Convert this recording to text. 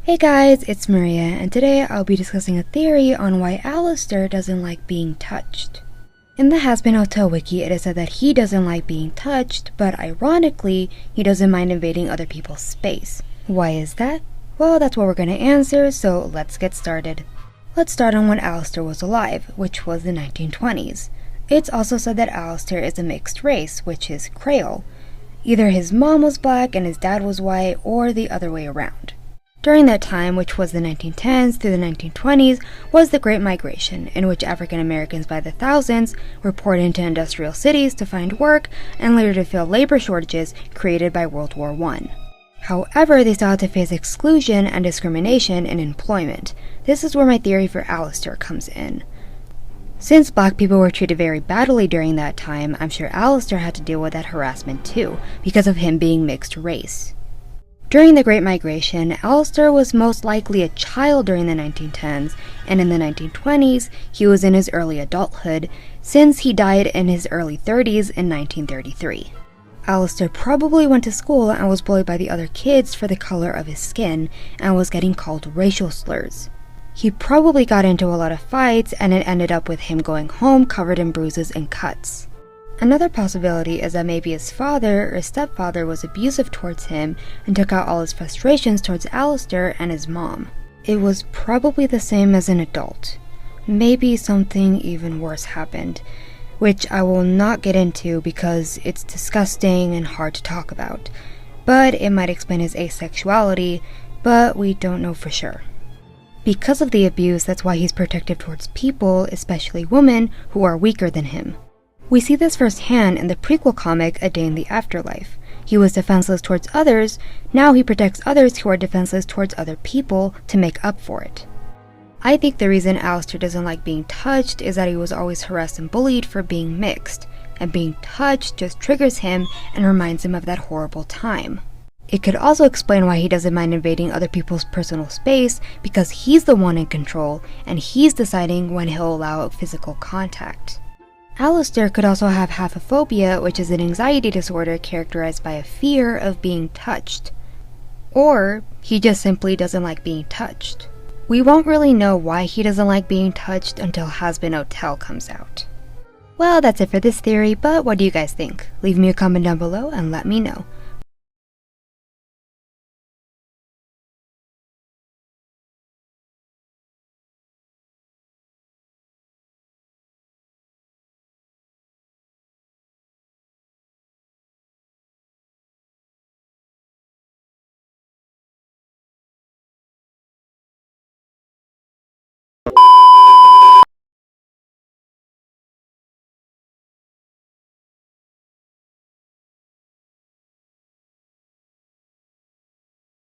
Hey guys, it's Maria, and today I'll be discussing a theory on why Alastor doesn't like being touched. In the Hazbin Hotel wiki, it is said that he doesn't like being touched, but ironically, he doesn't mind invading other people's space. Why is that? Well, that's what we're going to answer, so let's get started. Let's start on when Alastor was alive, which was the 1920s. It's also said that Alastor is a mixed race, which is Creole. Either his mom was black and his dad was white, or the other way around. During that time, which was the 1910s through the 1920s, was the Great Migration, in which African Americans by the thousands were poured into industrial cities to find work and later to fill labor shortages created by World War I. However, they still had to face exclusion and discrimination in employment. This is where my theory for Alastor comes in. Since black people were treated very badly during that time, I'm sure Alastor had to deal with that harassment too, because of him being mixed race. During the Great Migration, Alastor was most likely a child during the 1910s, and in the 1920s, he was in his early adulthood, since he died in his early 30s in 1933. Alastor probably went to school and was bullied by the other kids for the color of his skin, and was getting called racial slurs. He probably got into a lot of fights, and it ended up with him going home covered in bruises and cuts. Another possibility is that maybe his father or stepfather was abusive towards him and took out all his frustrations towards Alastor and his mom. It was probably the same as an adult. Maybe something even worse happened, which I will not get into because it's disgusting and hard to talk about. But it might explain his asexuality, but we don't know for sure. Because of the abuse, that's why he's protective towards people, especially women, who are weaker than him. We see this firsthand in the prequel comic A Day in the Afterlife. He was defenseless towards others, now he protects others who are defenseless towards other people to make up for it. I think the reason Alastor doesn't like being touched is that he was always harassed and bullied for being mixed, and being touched just triggers him and reminds him of that horrible time. It could also explain why he doesn't mind invading other people's personal space, because he's the one in control, and he's deciding when he'll allow physical contact. Alastor could also have haphophobia, which is an anxiety disorder characterized by a fear of being touched. Or he just simply doesn't like being touched. We won't really know why he doesn't like being touched until Hazbin Hotel comes out. Well, that's it for this theory, but what do you guys think? Leave me a comment down below and let me know.